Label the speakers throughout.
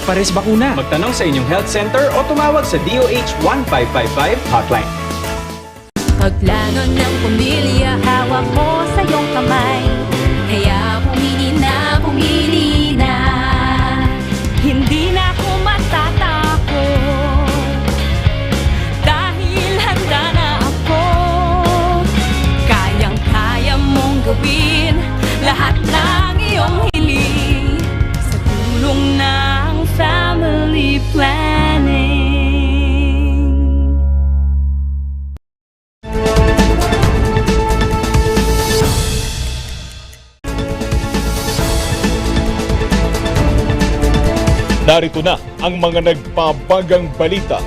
Speaker 1: pares bakuna.
Speaker 2: Magtanong sa inyong health center o tumawag sa DOH 1555 hotline.
Speaker 3: Paglanon ng pamilya, hawak mo sa iyong kamay. Kaya pumili na. Hindi na ako matatakot. Dahil handa na ako. Kayang-kaya mong gawin lahat ng iyong hiling. Sa tulong ng family planning.
Speaker 4: Narito na ang mga nagpabagang balita.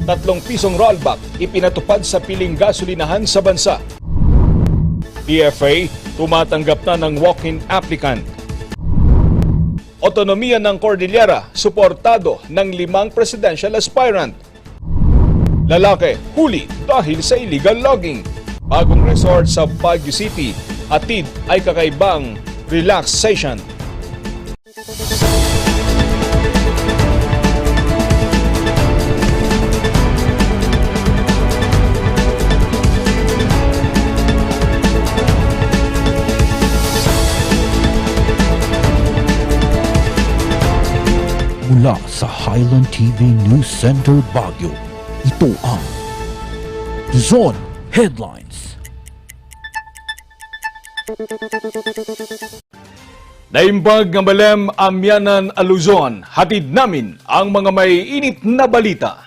Speaker 4: ₱3 rollback ipinatupad sa piling gasolinahan sa bansa. PFA tumatanggap na ng walk-in applicant. Otonomiya ng Cordillera suportado ng 5 presidential aspirant. Lalaki huli dahil sa illegal logging. Bagong resort sa Baguio City, hatid ay kakaibang relaxation.
Speaker 5: Mula sa Highland TV News Center Baguio, ito ang Zone Headlines.
Speaker 4: Naimbag ng Balem Amyanan Luzon, hatid namin ang mga may init na balita.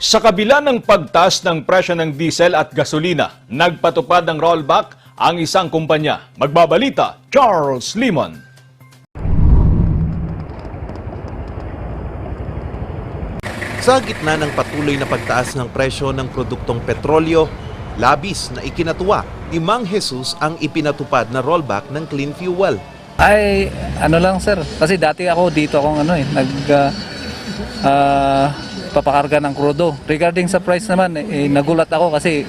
Speaker 4: Sa kabila ng pagtaas ng presyo ng diesel at gasolina, nagpatupad ng rollback ang isang kumpanya. Magbabalita, Charles Limon.
Speaker 6: Sa gitna ng patuloy na pagtaas ng presyo ng produktong petrolyo, labis na ikinatuwa ni Mang Jesus ang ipinatupad na rollback ng clean fuel.
Speaker 7: Ay, ano lang sir, kasi dati ako dito akong papakarga ng krudo. Regarding sa price naman, nagulat ako kasi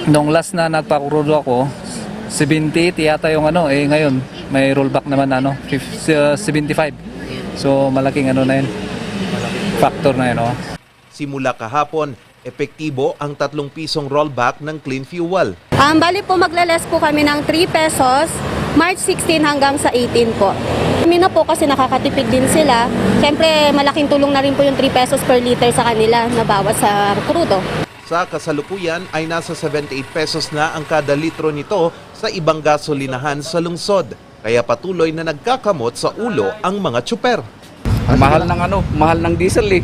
Speaker 7: nung last na nagpakrudo ako, 70 yata yung ngayon may rollback naman 75. So malaking na yun. Factor na yun.
Speaker 6: Simula kahapon, epektibo ang ₱3 rollback ng clean fuel.
Speaker 8: Bali po maglales po kami ng 3 pesos, March 16 hanggang sa 18 po. Kami na po kasi nakakatipid din sila. Siyempre malaking tulong na rin po yung 3 pesos per liter sa kanila na bawas sa krudo.
Speaker 6: Sa kasalukuyan ay nasa 78 pesos na ang kada litro nito sa ibang gasolinahan sa lungsod. Kaya patuloy na nagkakamot sa ulo ang mga tsuper.
Speaker 9: Mahal ng diesel eh.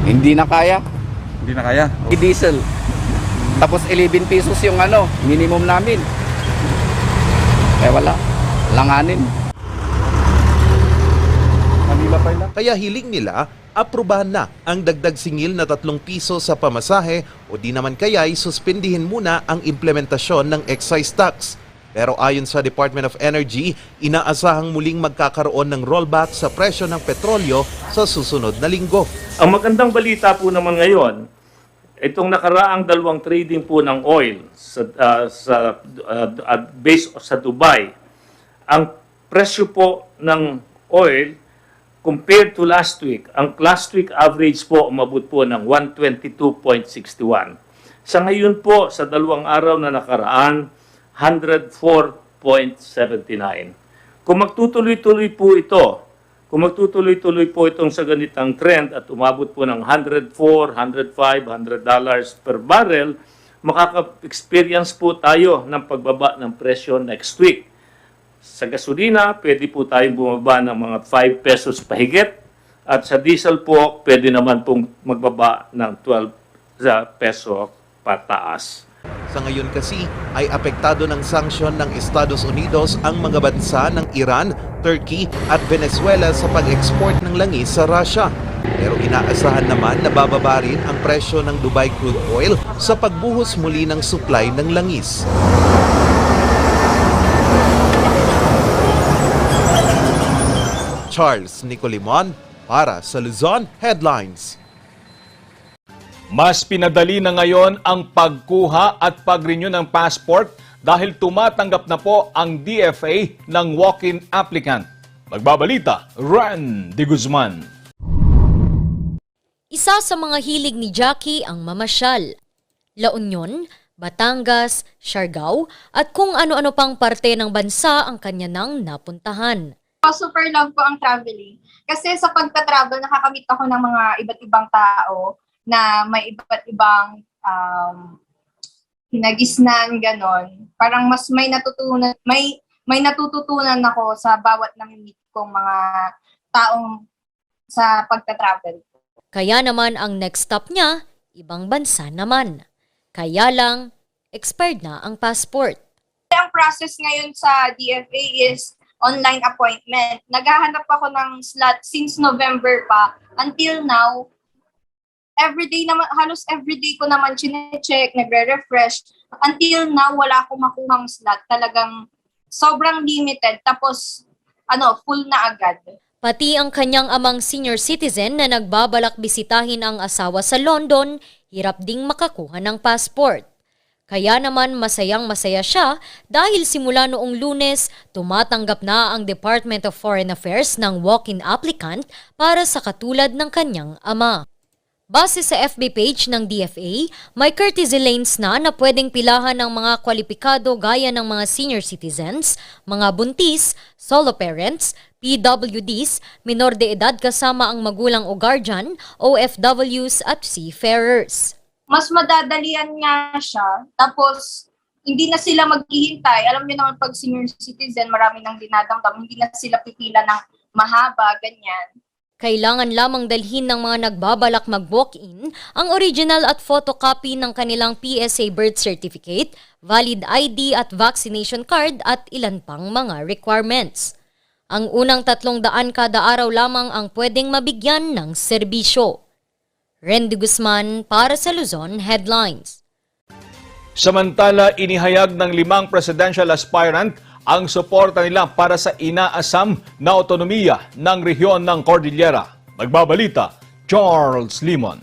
Speaker 9: Hindi na kaya. Diesel. Tapos 11 pesos yung minimum namin. Wala. Langanin.
Speaker 6: Kaya hiling nila, aprubahan na ang dagdag singil na ₱3 sa pamasahe o di naman kaya'y suspindihin muna ang implementasyon ng excise tax. Pero ayon sa Department of Energy, inaasahang muling magkakaroon ng rollback sa presyo ng petrolyo sa susunod na linggo.
Speaker 10: Ang magandang balita po naman ngayon, itong nakaraang 2 trading po ng oil based sa Dubai, ang presyo po ng oil compared to last week, ang last week average po umabot po ng 122.61. Sa ngayon po, sa 2 araw na nakaraan, 104.79. Kung magtutuloy-tuloy po itong sa ganitang trend at umabot po ng $104, $105, $100 per barrel, makaka-experience po tayo ng pagbaba ng presyo next week. Sa gasolina, pwede po tayong bumaba ng mga 5 pesos pahigit at sa diesel po, pwede naman pong magbaba ng 12 peso pataas.
Speaker 6: Sa ngayon kasi ay apektado ng sanksyon ng Estados Unidos ang mga bansa ng Iran, Turkey at Venezuela sa pag-export ng langis sa Russia. Pero inaasahan naman na bababa rin ang presyo ng Dubai crude oil sa pagbuhos muli ng supply ng langis. Charles Nicolimon para sa Luzon Headlines.
Speaker 4: Mas pinadali na ngayon ang pagkuha at pag-renew ng passport dahil tumatanggap na po ang DFA ng walk-in applicant. Magbabalita, Ran de Guzman.
Speaker 1: Isa sa mga hilig ni Jackie ang mamasyal. La Union, Batangas, Siargao at kung ano-ano pang parte ng bansa ang kanya nang napuntahan.
Speaker 11: Super love ko ang traveling. Kasi sa pagta-travel, nakakamit ako ng mga iba't ibang tao na may iba't ibang hinagisnan, ganon. Parang mas may natututunan ako sa bawat namimit kong mga taong sa pagta-travel.
Speaker 1: Kaya naman ang next stop niya, ibang bansa naman. Kaya lang, expired na ang passport.
Speaker 11: Ang process ngayon sa DFA is online appointment. Naghahanap ako ng slot since November pa. Until now, halos everyday ko naman chine-check, nagre-refresh. Until now, wala akong makuhang slot. Talagang sobrang limited. Tapos, full na agad.
Speaker 1: Pati ang kanyang amang senior citizen na nagbabalak bisitahin ang asawa sa London, hirap ding makakuha ng passport. Kaya naman masayang-masaya siya dahil simula noong Lunes, tumatanggap na ang Department of Foreign Affairs ng walk-in applicant para sa katulad ng kanyang ama. Base sa FB page ng DFA, may courtesy lanes na pwedeng pilahan ng mga kwalipikado gaya ng mga senior citizens, mga buntis, solo parents, PWDs, minor de edad kasama ang magulang o guardian, OFWs at seafarers.
Speaker 11: Mas madadalian nga siya. Tapos, hindi na sila maghihintay. Alam niyo naman pag senior citizen, marami nang dinadamdam. Hindi na sila pipila ng mahaba, ganyan.
Speaker 1: Kailangan lamang dalhin ng mga nagbabalak mag-walk-in ang original at photocopy ng kanilang PSA birth certificate, valid ID at vaccination card at ilan pang mga requirements. Ang unang 300 kada araw lamang ang pwedeng mabigyan ng serbisyo. Ren de Guzman para sa Luzon Headlines.
Speaker 4: Samantala, inihayag ng 5 presidential aspirant ang suporta nila para sa inaasam na otonomiya ng rehiyon ng Cordillera. Magbabalita, Charles Limon.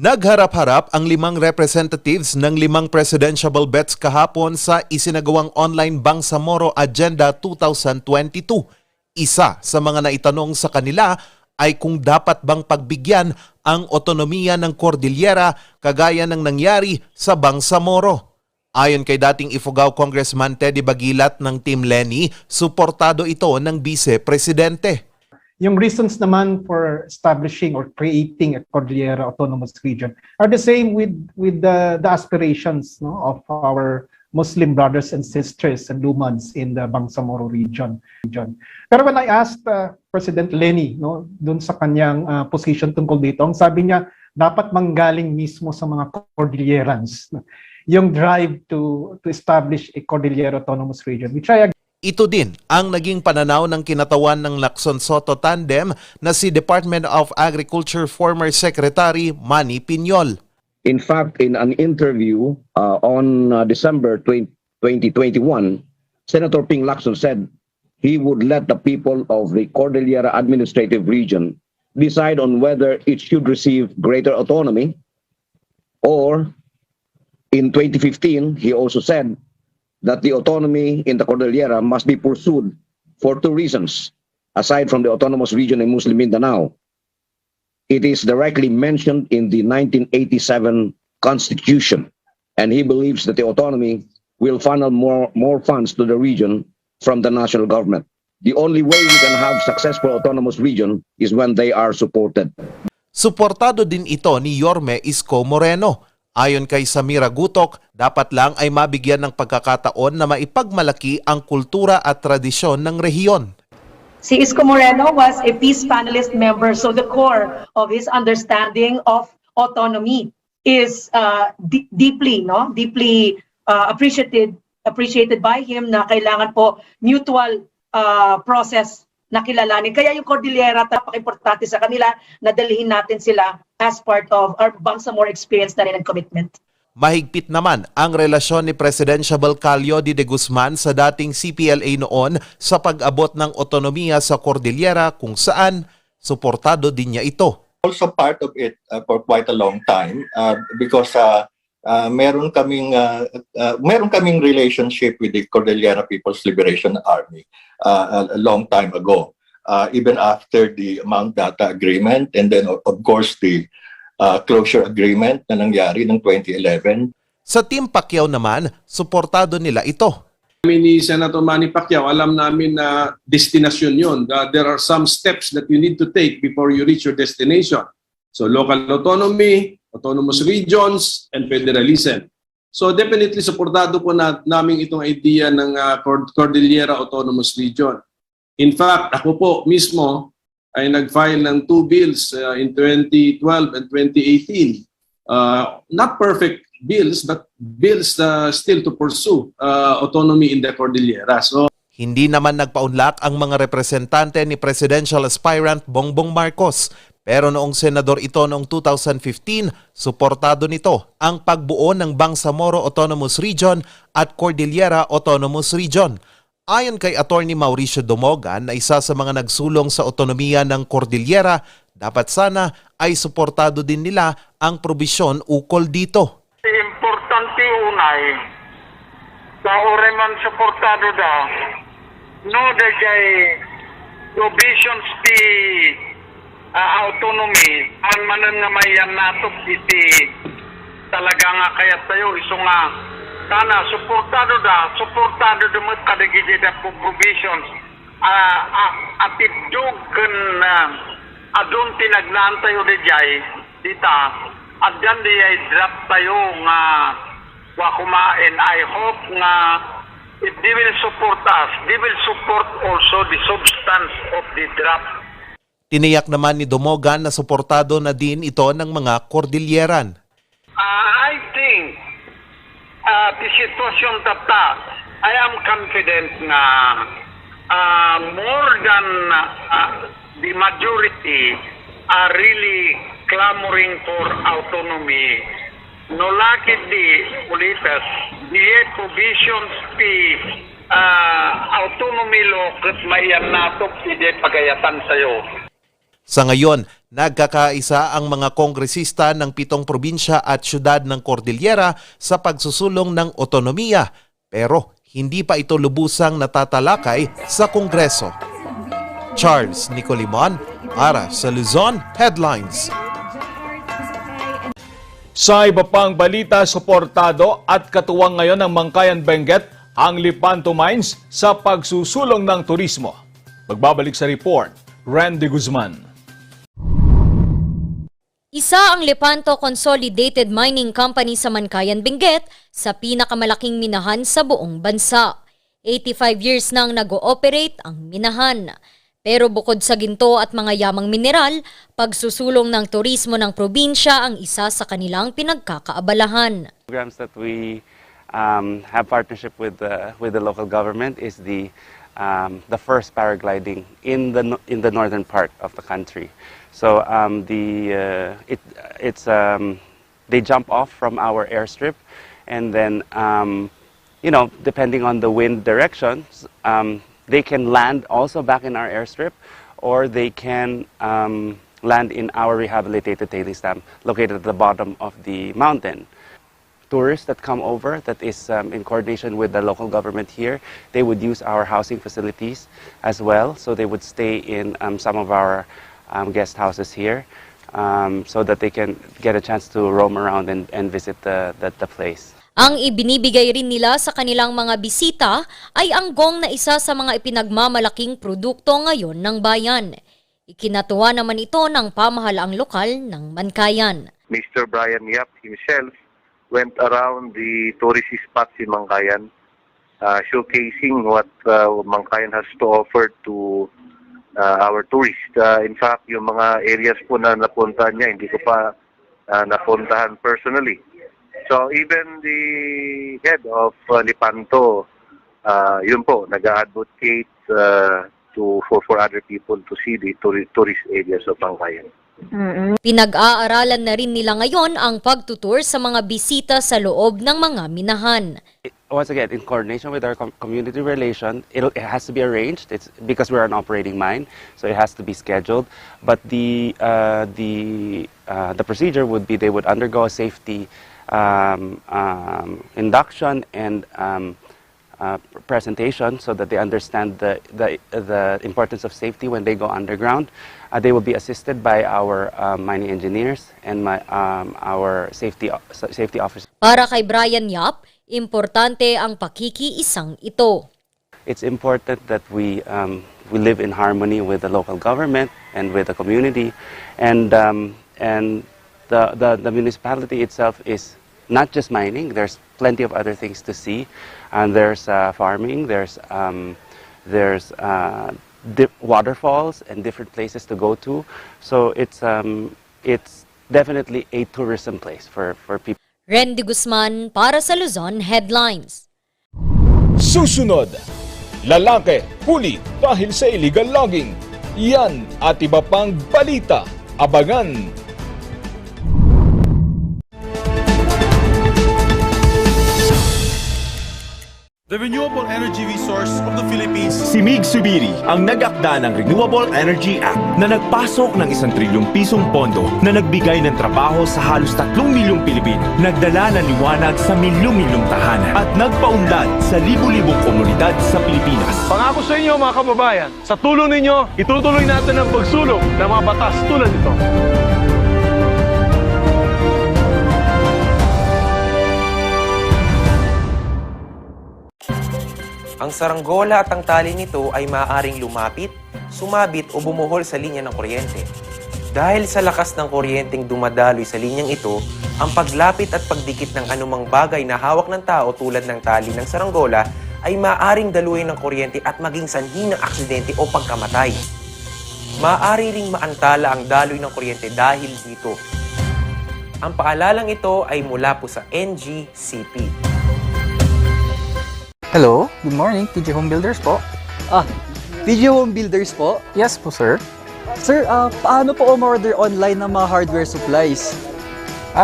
Speaker 6: Nagharap-harap ang 5 representatives ng 5 presidential bets kahapon sa isinagawang online Bangsamoro Agenda 2022. Isa sa mga naitanong sa kanila ay kung dapat bang pagbigyan ang otonomiya ng Cordillera kagaya ng nangyari sa Bangsamoro. Ayon kay dating Ifugao Congressman Teddy Bagilat ng Team Lenny, suportado ito ng Vice-Presidente.
Speaker 12: Yung reasons naman for establishing or creating a Cordillera Autonomous Region are the same with the aspirations of our Muslim brothers and sisters and Lumans in the Bangsamoro region. Pero when I asked President Lenny dun sa kanyang position tungkol dito, ang sabi niya dapat manggaling mismo sa mga Cordillerans yung drive to establish a Cordillera Autonomous Region, which I agree.
Speaker 6: Ito din ang naging pananaw ng kinatawan ng Lacson Soto tandem na si Department of Agriculture former Secretary Manny Piñol.
Speaker 13: In fact, in an interview on December 2021, Senator Ping Lacson said he would let the people of the Cordillera Administrative Region decide on whether it should receive greater autonomy, or in 2015, he also said that the autonomy in the Cordillera must be pursued for 2 reasons, aside from the autonomous region in Muslim Mindanao. It is directly mentioned in the 1987 Constitution, and he believes that the autonomy will funnel more funds to the region from the national government. The only way we can have successful autonomous region is when they are supported.
Speaker 6: Suportado din ito ni Yorme Isko Moreno. Ayon kay Samira Gutok, dapat lang ay mabigyan ng pagkakataon na maipagmalaki ang kultura at tradisyon ng rehiyon.
Speaker 14: Si Isko Moreno was a peace panelist member, so the core of his understanding of autonomy is deeply appreciated by him, na kailangan po mutual process na kilalanin. Kaya yung Cordillera, napaka-importante sa kanila na dalhin natin sila as part of our Bangsamoro experience na rin and commitment.
Speaker 6: Mahigpit naman ang relasyon ni Presidential Calio de Guzman sa dating CPLA noon sa pag-abot ng otonomiya sa Cordillera, kung saan suportado din niya ito.
Speaker 15: Also part of it for quite a long time because meron kaming relationship with the Cordillera People's Liberation Army a long time ago, even after the Mount Data Agreement, and then of course the closure agreement na nangyari ng 2011.
Speaker 6: Sa Team Pacquiao naman, suportado nila ito.
Speaker 16: Kami ni Senator Manny Pacquiao, alam namin na destinasyon yun. There are some steps that you need to take before you reach your destination. So local autonomy, autonomous regions, and federalism. So definitely supportado po namin itong idea ng Cordillera Autonomous Region. In fact, ako po mismo ay nag-file ng 2 bills in 2012 and 2018. Not perfect bills, but bills still to pursue autonomy in the Cordillera. So,
Speaker 6: hindi naman nagpaunlak ang mga representante ni Presidential Aspirant Bongbong Marcos. Pero noong senador ito noong 2015, suportado nito ang pagbuo ng Bangsamoro Autonomous Region at Cordillera Autonomous Region. Ayon kay Attorney Mauricio Domogan na isa sa mga nagsulong sa otonomiya ng Cordillera, dapat sana ay suportado din nila ang probisyon ukol dito.
Speaker 17: Importante unay, sa oreman suportado da, no dagay provisions ti autonomy, ang manan nga mayan natok iti talaga nga kaya tayo iso nga sana suportado da mo kadagiti da provisions atid ken adun tinagnan tayo dijay dita adyan di ay drop tayo nga wa kumain. I hope nga if they will support us, they will support also the substance of the draft.
Speaker 6: Tiniyak naman ni Domogan na suportado na din ito ng mga Cordilleran.
Speaker 17: I think the situation tata, I am confident na more than the majority are really clamoring for autonomy. No lakit di ulitas, di provisions ti autonomy law kat mayan natok ide pagayatan sayo.
Speaker 6: Sa ngayon, nagkakaisa ang mga kongresista ng 7 probinsya at syudad ng Cordillera sa pagsusulong ng otonomiya, pero hindi pa ito lubusang natatalakay sa Kongreso. Charles Nicolimon para sa Luzon Headlines.
Speaker 4: Sa iba pang balita, suportado at katuwang ngayon ng Mangkayan Benguet ang Lipanto Mines sa pagsusulong ng turismo. Magbabalik sa report, Randy Guzman.
Speaker 1: Isa ang Lepanto Consolidated Mining Company sa Mangkayan Benguet sa pinakamalaking minahan sa buong bansa. 85 years nang nag-ooperate ang minahan. Pero bukod sa ginto at mga yamang mineral, pagsusulong ng turismo ng probinsya ang isa sa kanilang pinagkakaabalahan.
Speaker 18: Programs that we have partnership with the local government is the first paragliding in the northern part of the country. So they jump off from our airstrip, and then depending on the wind directions, they can land also back in our airstrip, or they can land in our rehabilitated tailings dam located at the bottom of the mountain. Tourists that come over, that is in coordination with the local government here, they would use our housing facilities as well. So they would stay in some of our guest houses here, so that they can get a chance to roam around and visit the place.
Speaker 1: Ang ibinibigay rin nila sa kanilang mga bisita ay anggong na isa sa mga ipinagmamalaking produkto ngayon ng bayan. Ikinatuwa naman ito ng pamahalaang lokal ng Mangkayan.
Speaker 19: Mr. Brian Yap himself went around the tourist spots in Mangkayan, showcasing what Mangkayan has to offer to our tourists. In fact, yung mga areas po na napuntahan niya, hindi ko pa napuntahan personally. So even the head of Lipanto, yun po, nag-advocate for other people to see the tourist areas of Mangkayan.
Speaker 1: Pinag-aaralan na rin nila ngayon ang pagtutur sa mga bisita sa loob ng mga minahan.
Speaker 18: Once again, in coordination with our community relation, it has to be arranged. It's because we're an operating mine, so it has to be scheduled. But the procedure would be they would undergo a safety induction and presentation so that they understand the importance of safety when they go underground. They will be assisted by our mining engineers and our safety officers.
Speaker 1: Para kay Brian Yap, importante ang pakikiisang ito.
Speaker 18: It's important that we live in harmony with the local government and with the community, and the municipality itself is not just mining. There's plenty of other things to see, and there's farming. There's waterfalls and different places to go to. So it's definitely a tourism place for people.
Speaker 1: Randy Guzman para sa Luzon Headlines.
Speaker 4: Susunod, lalaki huli dahil sa illegal logging. Yan at iba pang balita. Abangan!
Speaker 20: The renewable energy resource of the Philippines.
Speaker 21: Si Mig Subiri ang nag-akda ng Renewable Energy Act na nagpasok ng 1 trilyong pisong pondo na nagbigay ng trabaho sa halos 3 milyong Pilipino, nagdala ng liwanag sa milyong-milyong tahanan at nagpaunlad sa libu-libong komunidad sa Pilipinas.
Speaker 20: Pangako sa inyo mga kababayan, sa tulong ninyo, itutuloy natin ang pagsulong ng mga batas tulad nito.
Speaker 22: Ang saranggola at ang tali nito ay maaaring lumapit, sumabit o bumuhol sa linya ng kuryente. Dahil sa lakas ng kuryenteng dumadaloy sa linyang ito, ang paglapit at pagdikit ng anumang bagay na hawak ng tao tulad ng tali ng saranggola ay maaaring daluyin ng kuryente at maging sanhi ng aksidente o pagkamatay. Maaari ring maantala ang daloy ng kuryente dahil dito. Ang paalalang ito ay mula po sa NGCP.
Speaker 23: Hello, good morning, TG Home Builders po.
Speaker 24: TG Home Builders po?
Speaker 23: Yes po, sir.
Speaker 24: Sir, paano po umorder online ng mga hardware supplies?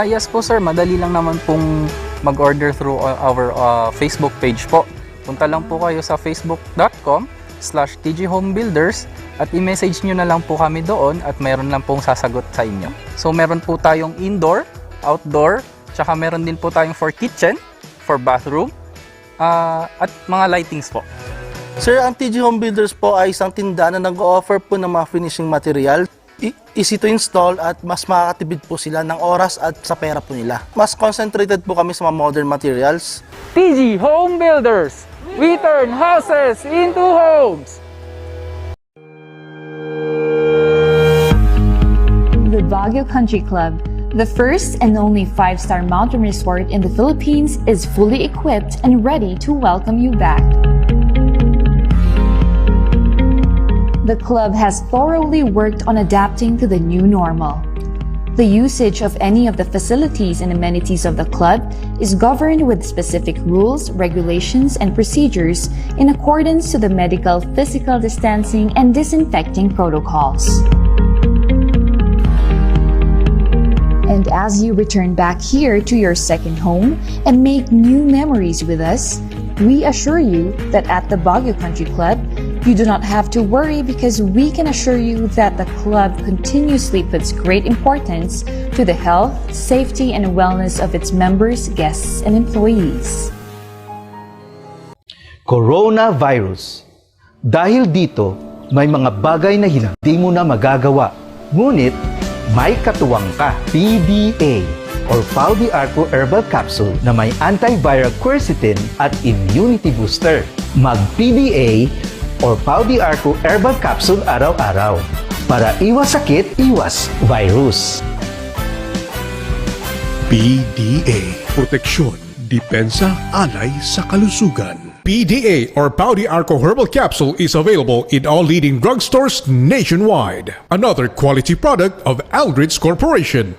Speaker 23: Yes po, sir. Madali lang naman pong mag-order through our Facebook page po. Punta lang po kayo sa facebook.com/tghomebuilders at i-message nyo na lang po kami doon at meron lang pong sasagot sa inyo. So, meron po tayong indoor, outdoor, tsaka meron din po tayong for kitchen, for bathroom, at mga lightings po.
Speaker 24: Sir, ang TG Home Builders po ay isang tindahan na nag-o-offer po ng mga finishing material. Easy to install at mas makakatipid po sila ng oras at sa pera po nila. Mas concentrated po kami sa mga modern materials.
Speaker 23: TG Home Builders! We turn houses into homes!
Speaker 25: The Baguio Country Club, the first and only 5-star mountain resort in the Philippines, is fully equipped and ready to welcome you back. The club has thoroughly worked on adapting to the new normal. The usage of any of the facilities and amenities of the club is governed with specific rules, regulations, and procedures in accordance to the medical, physical distancing, and disinfecting protocols. And as you return back here to your second home and make new memories with us, we assure you that at the Baguio Country Club, you do not have to worry because we can assure you that the club continuously puts great importance to the health, safety, and wellness of its members, guests, and employees.
Speaker 26: Coronavirus. Dahil dito, may mga bagay na hindi mo na magagawa. Ngunit, may katuwang ka. PDA or Pau de Arco Herbal Capsule na may antiviral quercetin at immunity booster. Mag-PDA or Pau de Arco Herbal Capsule araw-araw para iwas sakit, iwas virus.
Speaker 27: PDA. Proteksyon, depensa, alay sa kalusugan. PDA or Pau de Arco Herbal Capsule is available in all leading drugstores nationwide. Another quality product of Aldrich Corporation.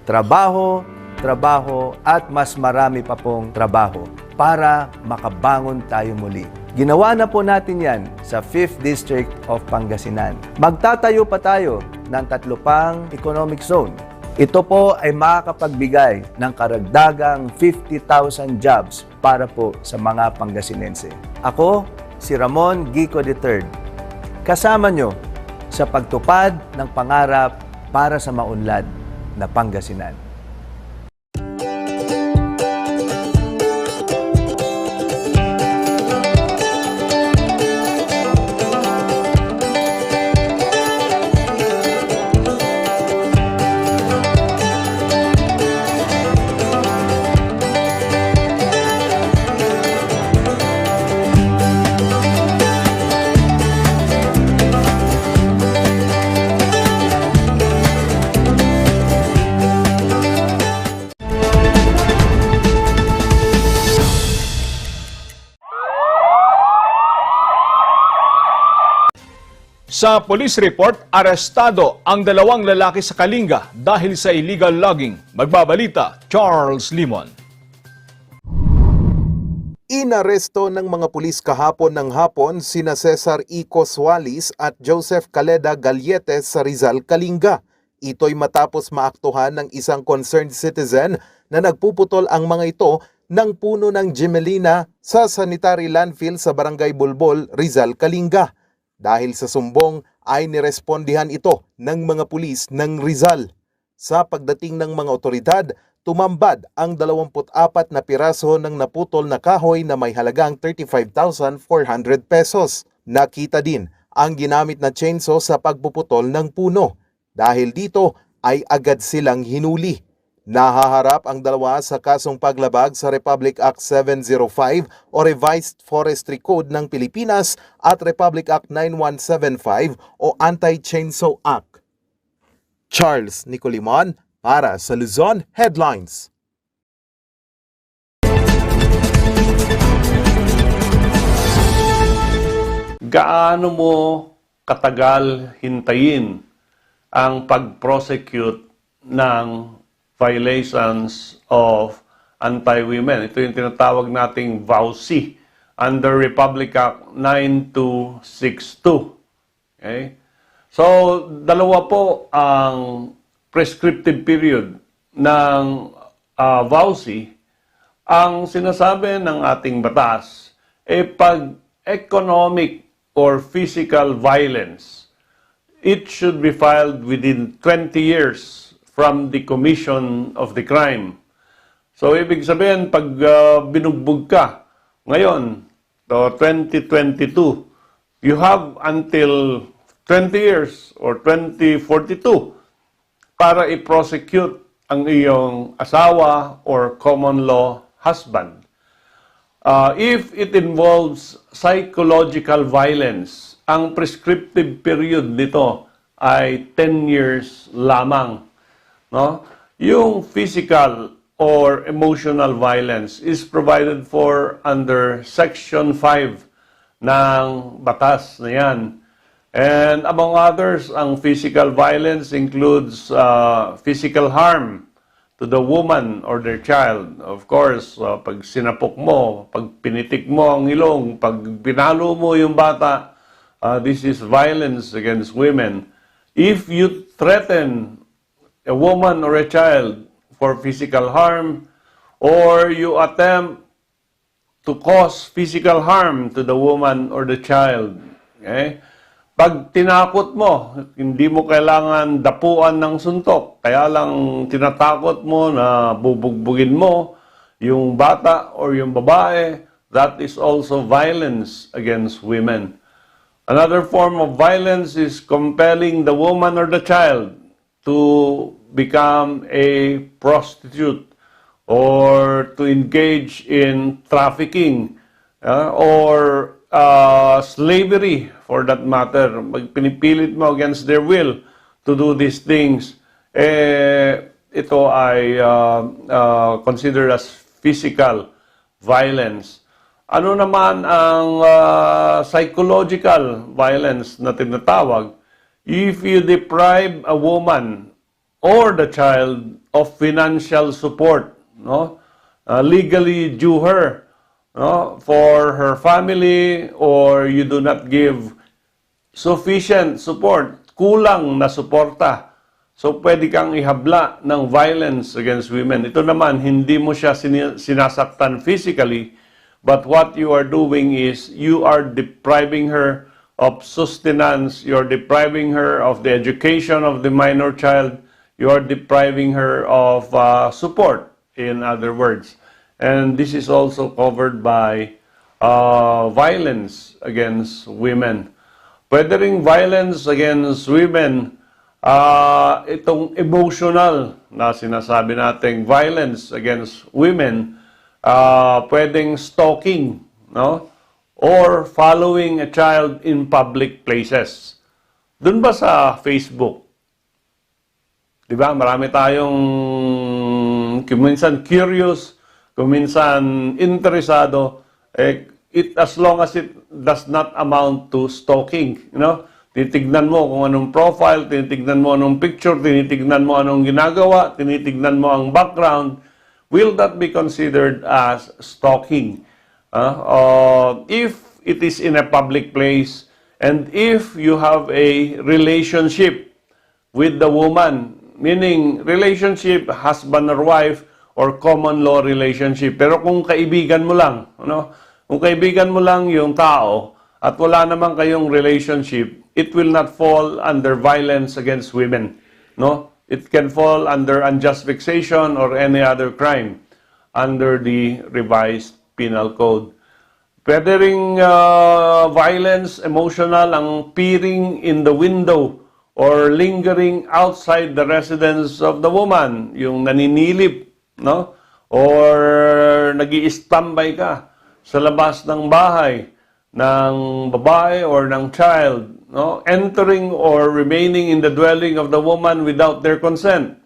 Speaker 28: Trabaho, trabaho at mas marami pa pong trabaho para makabangon tayo muli. Ginawa na po natin yan sa 5th District of Pangasinan. Magtatayo pa tayo ng 3 pang economic zone. Ito po ay makakapagbigay ng karagdagang 50,000 jobs para po sa mga Pangasinense. Ako, si Ramon Gico III. Kasama nyo sa pagtupad ng pangarap para sa maunlad. na Pangasinan.
Speaker 4: Sa police report, arestado ang 2 lalaki sa Kalinga dahil sa illegal logging. Magbabalita, Charles Limon.
Speaker 6: Inaresto ng mga pulis kahapon ng hapon sina Cesar Ico Sualis at Joseph Caleda Galletes sa Rizal, Kalinga. Ito'y matapos maaktuhan ng isang concerned citizen na nagpuputol ang mga ito ng puno ng Gemelina sa sanitary landfill sa Barangay Bulbol, Rizal, Kalinga. Dahil sa sumbong ay nirespondihan ito ng mga pulis ng Rizal. Sa pagdating ng mga otoridad, tumambad ang 24 na piraso ng naputol na kahoy na may halagang 35,400 pesos. Nakita din ang ginamit na chainsaw sa pagpuputol ng puno. Dahil dito ay agad silang hinuli. Nahaharap ang dalawa sa kasong paglabag sa Republic Act 705 o Revised Forestry Code ng Pilipinas at Republic Act 9175 o Anti-Chainsaw Act. Charles Nicolimon para sa Luzon Headlines.
Speaker 20: Gaano mo katagal hintayin ang pag-prosecute ng violations of anti-women? Ito yung tinatawag nating VAUSI under Republic Act 9262. Okay? So, dalawa po ang prescriptive period ng VAUSI. Ang sinasabi ng ating batas pag economic or physical violence, it should be filed within 20 years from the commission of the crime. So, ibig sabihin, pag binugbog ka, ngayon, 2022, you have until 20 years or 2042 para i-prosecute ang iyong asawa or common law husband. If it involves psychological violence, ang prescriptive period nito ay 10 years lamang. No? Yung physical or emotional violence is provided for under Section 5 ng batas na yan. And among others, ang physical violence includes physical harm to the woman or their child. Of course, pag sinapok mo, pag pinitik mo ang ilong, pag pinalo mo yung bata, this is violence against women. If you threaten a woman or a child for physical harm, or you attempt to cause physical harm to the woman or the child, okay? Pag tinakot mo, hindi mo kailangan dapuan ng suntok, kaya lang tinatakot mo na bubugbugin mo yung bata or yung babae, that is also violence against women. Another form of violence is compelling the woman or the child to become a prostitute or to engage in trafficking or slavery for that matter. Pinipilit mo against their will to do these things, ito ay considered as physical violence. Ano naman ang psychological violence na tinatawag? If you deprive a woman or the child of financial support, no, legally due her, no, for her family, or you do not give sufficient support, kulang na suporta, so pwede kang ihabla ng violence against women. Ito naman, hindi mo siya sinasaktan physically, but what you are doing is you are depriving her of sustenance, you're depriving her of the education of the minor child, you are depriving her of support, in other words. And this is also covered by violence against women. Pwede ring violence against women, itong emotional na sinasabi nating violence against women, pwedeng stalking, no? Or following a child in public places. Doon ba sa Facebook? Diba? Marami tayong kuminsan curious, kuminsan interesado. As long as it does not amount to stalking. You know? Titignan mo kung anong profile, tinitignan mo anong picture, tinitignan mo anong ginagawa, tinitignan mo ang background. Will that be considered as stalking? If it is in a public place, and if you have a relationship with the woman, meaning relationship, husband or wife, or common law relationship. Pero kung kaibigan mo lang, ano? Kung kaibigan mo lang yung tao, at wala naman kayong relationship, it will not fall under violence against women. No? It can fall under unjust vexation or any other crime under the revised penal code. Pwede ring violence, emotional, ang peering in the window or lingering outside the residence of the woman, yung naninilip, no? Or nag-i-standby ka sa labas ng bahay ng babae or ng child, no? Entering or remaining in the dwelling of the woman without their consent,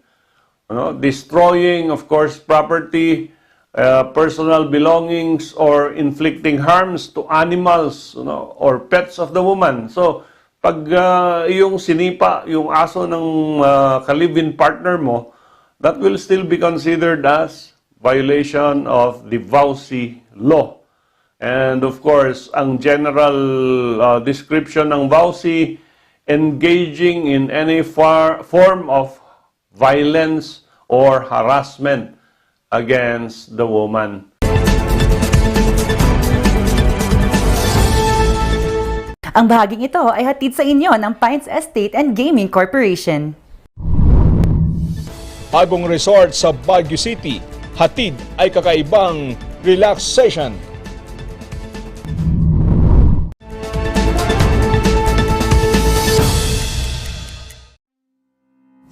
Speaker 20: no? Destroying, of course, property, personal belongings, or inflicting harms to animals, no, or pets of the woman. So, pag yung sinipa, yung aso ng ka-live-in partner mo, that will still be considered as violation of the VAUSI law. And of course, ang general description ng VAUSI, engaging in any form of violence or harassment against the woman.
Speaker 2: Ang bahaging ito ay hatid sa inyo ng Pines Estate and Gaming Corporation.
Speaker 4: Bagong resort sa Baguio City, hatid ay kakaibang relaxation.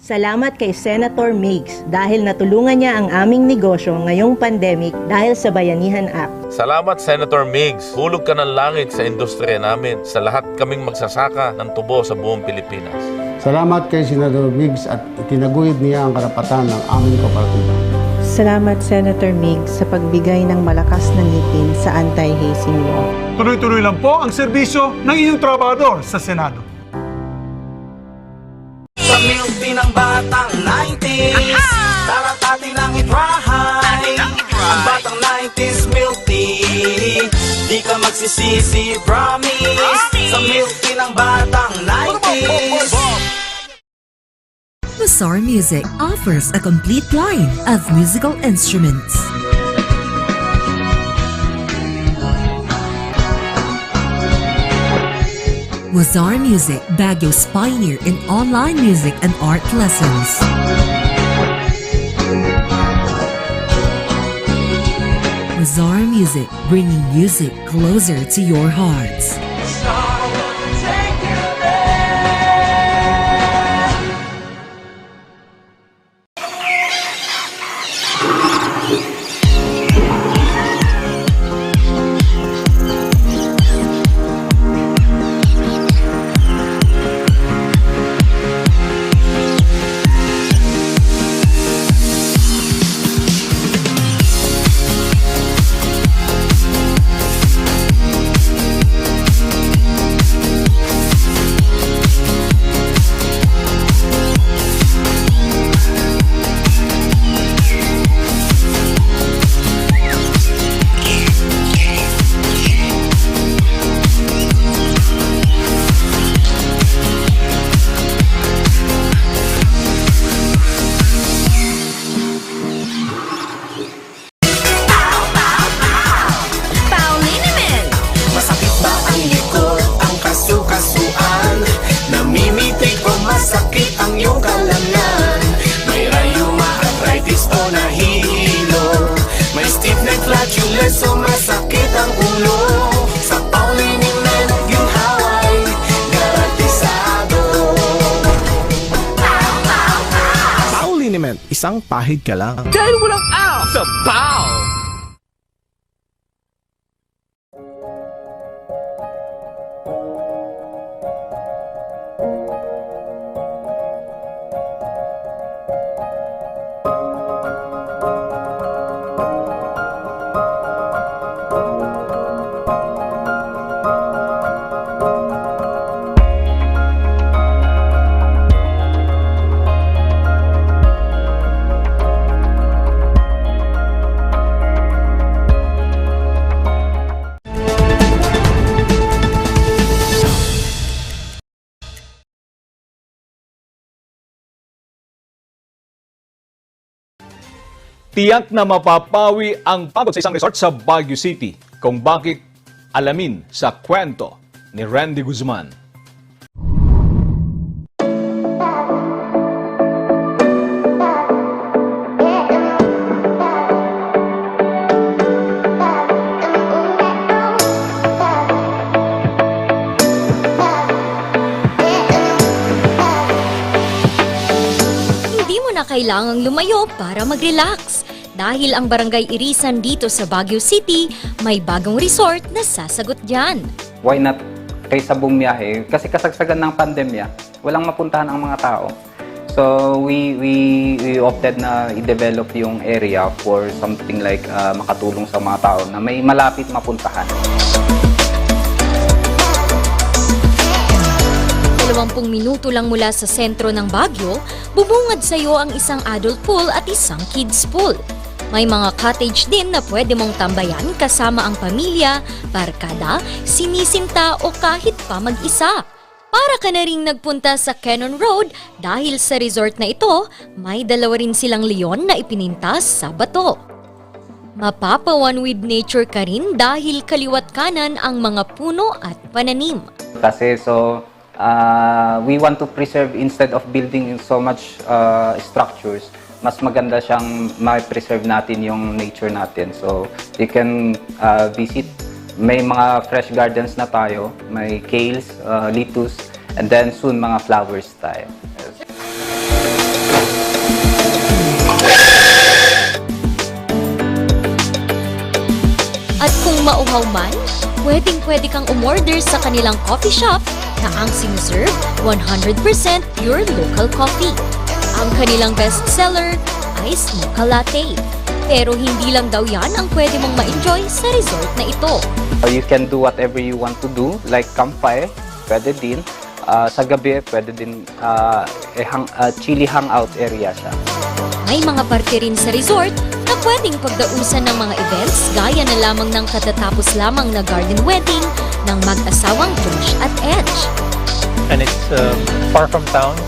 Speaker 3: Salamat kay Senator Migs dahil natulungan niya ang aming negosyo ngayong pandemic dahil sa Bayanihan Act.
Speaker 5: Salamat Senator Migs. Hulog ka ng langit sa industriya namin. Sa lahat kaming magsasaka ng tubo sa buong Pilipinas.
Speaker 7: Salamat kay Senator Migs at itinaguyod niya ang karapatan ng aming kooperatiba.
Speaker 8: Salamat Senator Migs sa pagbigay ng malakas na ngipin sa anti-hazing law.
Speaker 9: Tuloy-tuloy lang po ang serbisyo ng inyong trabahador sa Senado.
Speaker 10: Sa milk ng batang 90s, tara't atin lang i-try. Ang batang 90s milk tea, di ka magsisisi, promise. Sa milk ng batang 90s.
Speaker 11: Mazar Music offers a complete line of musical instruments. Mazar Music, Baguio's pioneer in online music and art lessons. Mazar Music, bringing music closer to your hearts.
Speaker 10: masakit ang ulo. Sa Pauliniment ginhaway garantisado.
Speaker 12: Pauliniment, isang pahid ka lang.
Speaker 10: Dahil walang out sa Pau!
Speaker 4: Tiyak na mapapawi ang pagod sa isang resort sa Baguio City. Kung bakit, alamin sa kwento ni Randy Guzman.
Speaker 1: Hindi mo na kailangang lumayo para mag-relax. Dahil ang Barangay Irisan dito sa Baguio City, may bagong resort na sasagot dyan.
Speaker 23: Why not kaysa bumiyahe? Kasi kasagsagan ng pandemya, walang mapuntahan ang mga tao. So we opted na i-develop yung area for something like makatulong sa mga tao na may malapit mapuntahan.
Speaker 1: 20 minuto lang mula sa sentro ng Baguio, bubungad sa iyo ang isang adult pool at isang kids pool. May mga cottage din na pwede mong tambayan kasama ang pamilya, barkada, sinisinta o kahit pa mag-isa. Para ka na ring nagpunta sa Cannon Road dahil sa resort na ito, may dalawa rin silang leon na ipinintas sa bato. Mapapawan with nature ka rin dahil kaliwat kanan ang mga puno at pananim.
Speaker 23: Kasi we want to preserve instead of building so much structures. Mas maganda siyang ma-preserve natin yung nature natin. So, you can visit. May mga fresh gardens na tayo. May kales, lettuce, and then soon mga flowers tayo.
Speaker 1: At kung mauhaw man, pwedeng-pwede kang umorder sa kanilang coffee shop na ang sinuserve 100% pure local coffee. Ang kanilang bestseller ay mocha latte. Pero hindi lang daw yan ang pwede mong ma-enjoy sa resort na ito.
Speaker 23: You can do whatever you want to do, like campfire, pwede din. Sa gabi, pwede din chili hangout area siya.
Speaker 1: May mga parke rin sa resort na pwedeng pagdausan ng mga events gaya na lamang ng katatapos lamang na garden wedding ng mag-asawang Josh at Edge.
Speaker 13: And it's far from town.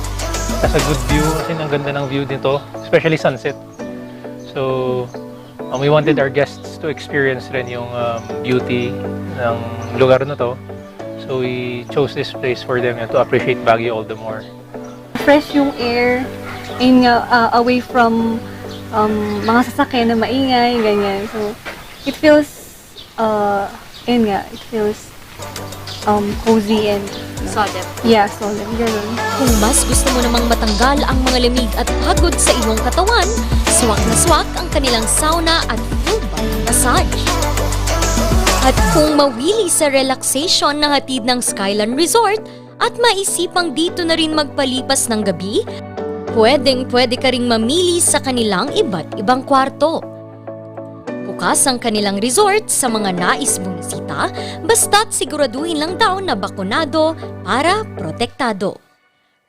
Speaker 13: Has a good view, kasi ang ganda ng view dito, especially sunset. So, we wanted our guests to experience rin yung beauty ng lugar na to. So, we chose this place for them to appreciate Baguio all the more.
Speaker 14: Fresh yung air, away from mga sasakyan na maingay, ganyan. So, it feels, it feels cozy and
Speaker 1: solemn.
Speaker 14: Yeah, solemn. Ganun.
Speaker 1: Kung mas gusto mo namang matanggal ang mga lamig at pagod sa iyong katawan, swak na swak ang kanilang sauna at full body massage. At kung mawili sa relaxation na hatid ng Skyline Resort at maisipang dito na rin magpalipas ng gabi, pwede ka ring mamili sa kanilang iba't ibang kwarto. Bukas ang kanilang resort sa mga nais bumisita, basta't siguraduhin lang daw na bakunado para protektado.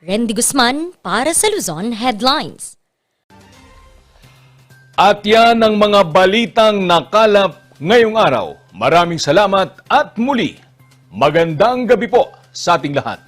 Speaker 1: Randy Guzman para sa Luzon Headlines.
Speaker 4: At yan ang mga balitang nakalap ngayong araw. Maraming salamat at muli, magandang gabi po sa ating lahat.